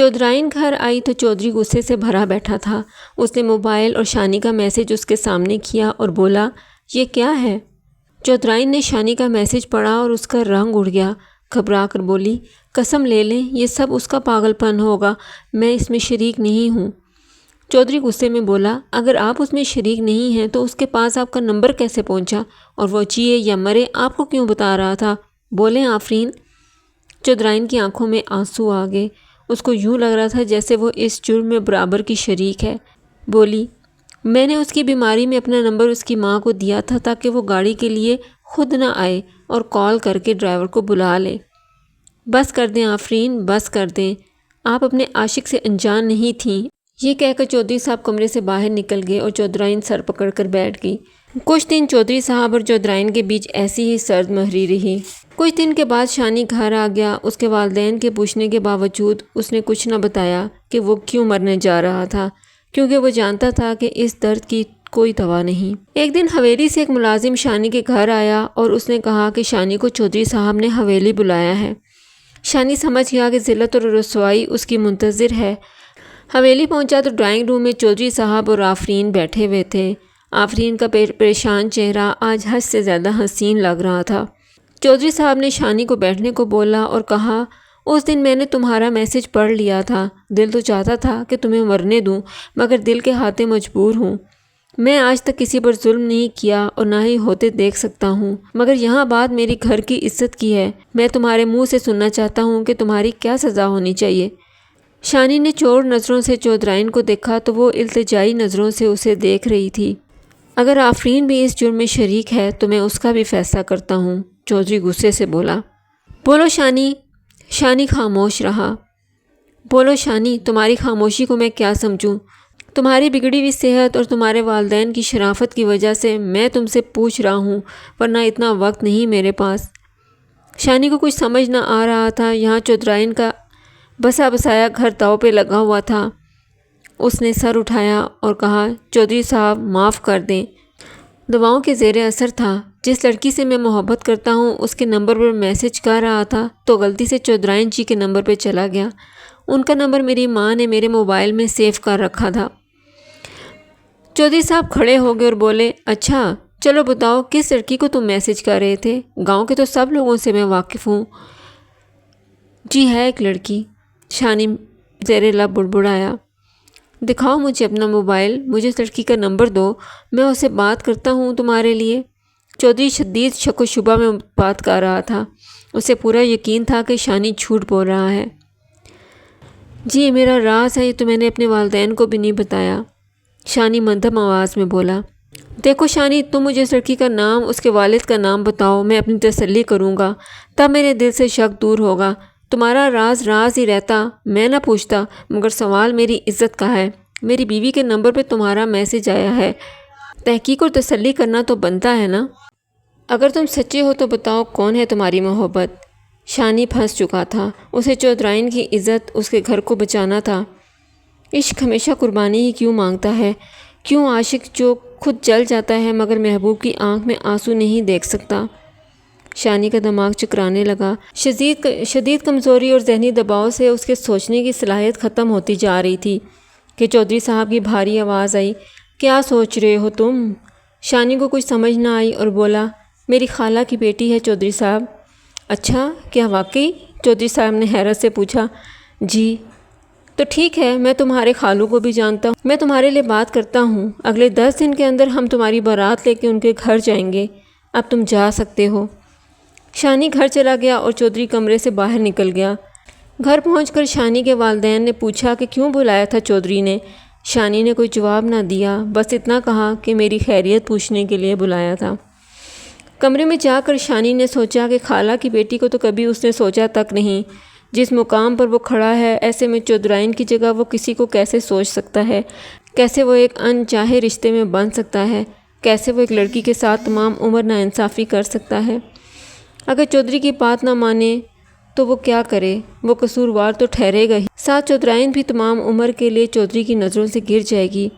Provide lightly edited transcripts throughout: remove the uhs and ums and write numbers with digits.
چودھرائن گھر آئی تو چودھری غصے سے بھرا بیٹھا تھا۔ اس نے موبائل اور شانی کا میسج اس کے سامنے کیا اور بولا، یہ کیا ہے؟ چودھرائن نے شانی کا میسج پڑھا اور اس کا رنگ اڑ گیا۔ گھبرا کر بولی، قسم لے لیں یہ سب اس کا پاگل پن ہوگا، میں اس میں شریک نہیں ہوں۔ چودھری غصے میں بولا، اگر آپ اس میں شریک نہیں ہیں تو اس کے پاس آپ کا نمبر کیسے پہنچا؟ اور وہ جیے یا مرے آپ کو کیوں بتا رہا تھا؟ بولیں آفرین۔ چودھرائن کی آنکھوں میں آنسو آ گئے۔ اس کو یوں لگ رہا تھا جیسے وہ اس جرم میں برابر کی شریک ہے۔ بولی، میں نے اس کی بیماری میں اپنا نمبر اس کی ماں کو دیا تھا تاکہ وہ گاڑی کے لیے خود نہ آئے اور کال کر کے ڈرائیور کو بلا لے۔ بس کر دیں آفرین، بس کر دیں، آپ اپنے عاشق سے انجان نہیں تھیں۔ یہ کہہ کر چودھری صاحب کمرے سے باہر نکل گئے اور چودھرائن سر پکڑ کر بیٹھ گئی۔ کچھ دن چودھری صاحب اور چودھرائن کے بیچ ایسی ہی سرد مہری رہی۔ کچھ دن کے بعد شانی گھر آ گیا۔ اس کے والدین کے پوچھنے کے باوجود اس نے کچھ نہ بتایا کہ وہ کیوں مرنے جا رہا تھا، کیونکہ وہ جانتا تھا کہ اس درد کی کوئی دوا نہیں۔ ایک دن حویلی سے ایک ملازم شانی کے گھر آیا اور اس نے کہا کہ شانی کو چودھری صاحب نے حویلی بلایا ہے۔ شانی سمجھ گیا کہ ذلت اور رسوائی اس کی منتظر ہے۔ حویلی پہنچا تو ڈرائنگ روم میں چودھری صاحب اور آفرین بیٹھے ہوئے تھے۔ آفرین کا پریشان چہرہ آج حد سے زیادہ حسین لگ رہا تھا۔ چودھری صاحب نے شانی کو بیٹھنے کو بولا اور کہا، اس دن میں نے تمہارا میسج پڑھ لیا تھا، دل تو چاہتا تھا کہ تمہیں مرنے دوں مگر دل کے ہاتھے مجبور ہوں۔ میں آج تک کسی پر ظلم نہیں کیا اور نہ ہی ہوتے دیکھ سکتا ہوں، مگر یہاں بات میری گھر کی عزت کی ہے۔ میں تمہارے منہ سے سننا چاہتا ہوں کہ تمہاری کیا سزا ہونی چاہیے۔ شانی نے چور نظروں سے چودھرائن کو دیکھا تو وہ التجائی نظروں سے اسے دیکھ رہی تھی۔ اگر آفرین بھی اس جرم میں شریک ہے تو میں اس کا بھی فیصلہ کرتا ہوں، چودھری غصے سے بولا۔ بولو شانی۔ شانی خاموش رہا۔ بولو شانی، تمہاری خاموشی کو میں کیا سمجھوں؟ تمہاری بگڑی ہوئی صحت اور تمہارے والدین کی شرافت کی وجہ سے میں تم سے پوچھ رہا ہوں، ورنہ اتنا وقت نہیں میرے پاس۔ شانی کو کچھ سمجھ نہ آ رہا تھا۔ یہاں چودھرائن کا بسا بسایا گھر داؤ پہ لگا ہوا تھا۔ اس نے سر اٹھایا اور کہا، چودھری صاحب معاف کر دیں، دواؤں کے زیر اثر تھا۔ جس لڑکی سے میں محبت کرتا ہوں اس کے نمبر پر میسج کر رہا تھا تو غلطی سے چودھرائن جی کے نمبر پہ چلا گیا۔ ان کا نمبر میری ماں نے میرے موبائل میں سیو کر رکھا تھا۔ چودھری صاحب کھڑے ہو گئے اور بولے، اچھا چلو بتاؤ کس لڑکی کو تم میسج کر رہے تھے؟ گاؤں کے تو سب لوگوں سے میں واقف ہوں۔ جی ہے ایک لڑکی، شانی زیر لب بڑبڑایا۔ دکھاؤ مجھے اپنا موبائل، مجھے اس لڑکی کا نمبر دو، میں اسے بات کرتا ہوں تمہارے لیے۔ چودھری شدید شک و شبہ میں بات کر رہا تھا۔ اسے پورا یقین تھا کہ شانی جھوٹ بول رہا ہے۔ جی میرا راز ہے، یہ تو میں نے اپنے والدین کو بھی نہیں بتایا، شانی مندھم آواز میں بولا۔ دیکھو شانی، تم مجھے اس لڑکی کا نام، اس کے والد کا نام بتاؤ، میں اپنی تسلی کروں گا، تب میرے دل سے شک دور ہوگا۔ تمہارا راز راز ہی رہتا، میں نہ پوچھتا، مگر سوال میری عزت کا ہے۔ میری بیوی کے نمبر پہ تمہارا میسج آیا ہے، تحقیق اور تسلی کرنا تو بنتا ہے نا۔ اگر تم سچے ہو تو بتاؤ کون ہے تمہاری محبت؟ شانی پھنس چکا تھا۔ اسے چودھرائن کی عزت، اس کے گھر کو بچانا تھا۔ عشق ہمیشہ قربانی ہی کیوں مانگتا ہے؟ کیوں عاشق جو خود جل جاتا ہے مگر محبوب کی آنکھ میں آنسو نہیں دیکھ سکتا؟ شانی کا دماغ چکرانے لگا۔ شدید کمزوری اور ذہنی دباؤ سے اس کے سوچنے کی صلاحیت ختم ہوتی جا رہی تھی کہ چودھری صاحب کی بھاری آواز آئی، کیا سوچ رہے ہو تم؟ شانی کو کچھ سمجھ نہ آئی اور بولا، میری خالہ کی بیٹی ہے چودھری صاحب۔ اچھا، کیا واقعی؟ چودھری صاحب نے حیرت سے پوچھا۔ جی تو ٹھیک ہے، میں تمہارے خالو کو بھی جانتا ہوں، میں تمہارے لیے بات کرتا ہوں۔ اگلے 10 دن کے اندر ہم تمہاری بارات لے کے ان کے گھر جائیں گے، اب تم جا سکتے ہو۔ شانی گھر چلا گیا اور چودھری کمرے سے باہر نکل گیا۔ گھر پہنچ کر شانی کے والدین نے پوچھا کہ کیوں بلایا تھا چودھری نے؟ شانی نے کوئی جواب نہ دیا، بس اتنا کہا کہ میری خیریت پوچھنے کے لیے بلایا تھا۔ کمرے میں جا کر شانی نے سوچا کہ خالہ کی بیٹی کو تو کبھی اس نے سوچا تک نہیں۔ جس مقام پر وہ کھڑا ہے، ایسے میں چودھرائن کی جگہ وہ کسی کو کیسے سوچ سکتا ہے؟ کیسے وہ ایک انچاہے رشتے میں بن سکتا ہے؟ کیسے وہ ایک لڑکی کے ساتھ تمام عمر ناانصافی کر سکتا ہے؟ اگر چودھری کی بات نہ مانے تو وہ کیا کرے؟ وہ قصوروار تو ٹھہرے گا ہی، ساتھ چودھرائن بھی تمام عمر کے لیے چودھری کی نظروں سے گر جائے گی،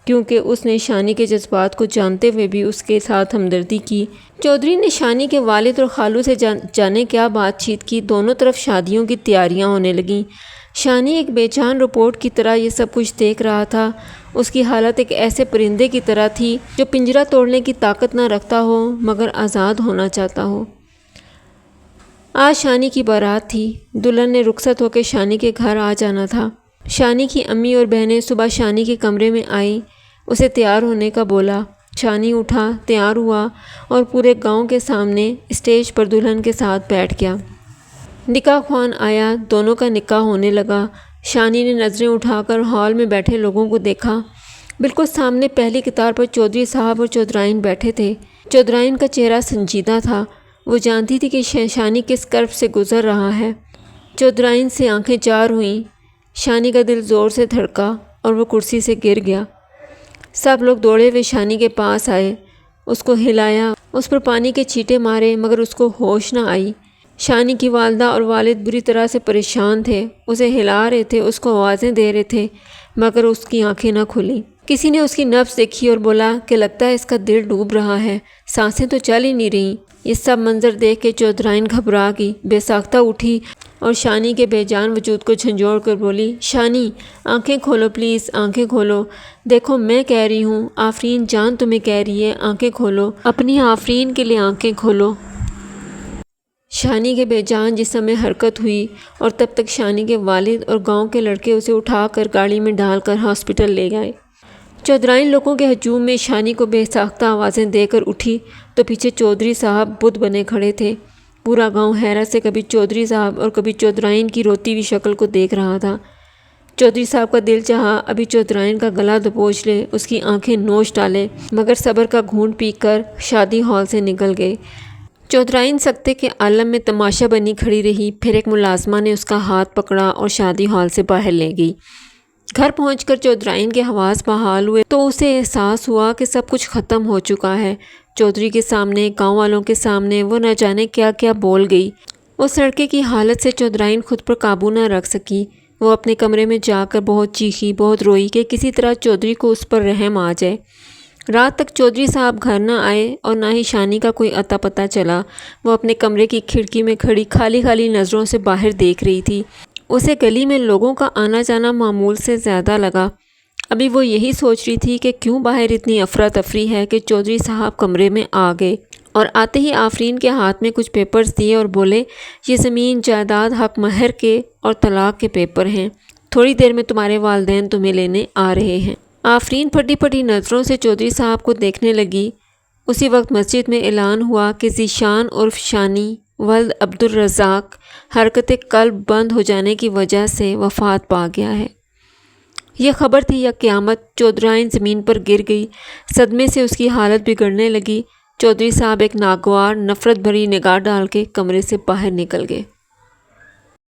کیونکہ اس نے شانی کے جذبات کو جانتے ہوئے بھی اس کے ساتھ ہمدردی کی۔ چودھری نے شانی کے والد اور خالو سے جانے کیا بات چیت کی۔ دونوں طرف شادیوں کی تیاریاں ہونے لگیں۔ شانی ایک بے جان رپورٹ کی طرح یہ سب کچھ دیکھ رہا تھا۔ اس کی حالت ایک ایسے پرندے کی طرح تھی جو پنجرہ توڑنے کی طاقت نہ رکھتا ہو مگر آزاد ہونا چاہتا ہو۔ آج شانی کی بارات تھی۔ دلہن نے رخصت ہو کے شانی کے گھر آ جانا تھا۔ شانی کی امی اور بہنیں صبح شانی کے کمرے میں آئیں، اسے تیار ہونے کا بولا۔ شانی اٹھا، تیار ہوا اور پورے گاؤں کے سامنے اسٹیج پر دلہن کے ساتھ بیٹھ گیا۔ نکاح خوان آیا، دونوں کا نکاح ہونے لگا۔ شانی نے نظریں اٹھا کر ہال میں بیٹھے لوگوں کو دیکھا۔ بالکل سامنے پہلی قطار پر چودھری صاحب اور چودھرائن بیٹھے تھے۔ چودھرائن کا چہرہ سنجیدہ تھا، وہ جانتی تھی کہ شانی کس کرب سے گزر رہا ہے۔ چودھرائن سے آنکھیں چار ہوئیں۔ شانی کا دل زور سے دھڑکا اور وہ کرسی سے گر گیا۔ سب لوگ دوڑے ہوئے شانی کے پاس آئے، اس کو ہلایا، اس پر پانی کے چھینٹے مارے مگر اس کو ہوش نہ آئی۔ شانی کی والدہ اور والد بری طرح سے پریشان تھے، اسے ہلا رہے تھے، اس کو آوازیں دے رہے تھے مگر اس کی آنکھیں نہ کھلیں۔ کسی نے اس کی نبض دیکھی اور بولا کہ لگتا ہے اس کا دل ڈوب رہا ہے، سانسیں تو چل ہی نہیں رہیں۔ یہ سب منظر دیکھ کے چودھرائن گھبرا گئی، بے ساختہ اٹھی اور شانی کے بے جان وجود کو جھنجھوڑ کر بولی، شانی آنکھیں کھولو پلیز، آنکھیں کھولو، دیکھو میں کہہ رہی ہوں، آفرین جان تمہیں کہہ رہی ہے، آنکھیں کھولو، اپنی آفرین کے لیے آنکھیں کھولو۔ شانی کے بے جان جسم میں حرکت ہوئی اور تب تک شانی کے والد اور گاؤں کے لڑکے اسے اٹھا کر گاڑی میں ڈال کر ہاسپٹل لے گئے۔ چودھرائن لوگوں کے ہجوم میں شانی کو بے ساختہ آوازیں دے کر اٹھی تو پیچھے چودھری صاحب بت بنے کھڑے تھے۔ پورا گاؤں حیرت سے کبھی چودھری صاحب اور کبھی چودھرائن کی روتی ہوئی شکل کو دیکھ رہا تھا۔ چودھری صاحب کا دل چاہا ابھی چودھرائن کا گلا دبوچ لے، اس کی آنکھیں نوچ ڈالے مگر صبر کا گھونٹ پی کر شادی ہال سے نکل گئے۔ چودھرائن سکتے کے عالم میں تماشا بنی کھڑی رہی، پھر ایک ملازمہ نے اس کا ہاتھ پکڑا اور شادی ہال سے باہر لے گئی۔ گھر پہنچ کر چودھرائن کے حواس بحال ہوئے تو اسے احساس ہوا کہ سب کچھ ختم ہو چکا ہے۔ چودھری کے سامنے، گاؤں والوں کے سامنے وہ نہ جانے کیا کیا بول گئی۔ اس لڑکے کی حالت سے چودھرائن خود پر قابو نہ رکھ سکی۔ وہ اپنے کمرے میں جا کر بہت چیخی، بہت روئی کہ کسی طرح چودھری کو اس پر رحم آ جائے۔ رات تک چودھری صاحب گھر نہ آئے اور نہ ہی شانی کا کوئی اتا پتہ چلا۔ وہ اپنے کمرے کی کھڑکی میں کھڑی خالی خالی نظروں سے باہر دیکھ رہی تھی۔ اسے گلی میں لوگوں کا آنا جانا معمول سے زیادہ لگا۔ ابھی وہ یہی سوچ رہی تھی کہ کیوں باہر اتنی افراتفری ہے کہ چودھری صاحب کمرے میں آ گئے اور آتے ہی آفرین کے ہاتھ میں کچھ پیپرز دیے اور بولے، یہ زمین جائیداد حق مہر کے اور طلاق کے پیپر ہیں، تھوڑی دیر میں تمہارے والدین تمہیں لینے آ رہے ہیں۔ آفرین پھٹی پھٹی نظروں سے چودھری صاحب کو دیکھنے لگی۔ اسی وقت مسجد میں اعلان ہوا کہ ذیشان عرف شانی ولد عبدالرزاق حرکت قلب بند ہو جانے کی وجہ سے وفات پا گیا ہے۔ یہ خبر تھی یا قیامت۔ چودھرائن زمین پر گر گئی، صدمے سے اس کی حالت بگڑنے لگی۔ چودھری صاحب ایک ناگوار نفرت بھری نگاہ ڈال کے کمرے سے باہر نکل گئے۔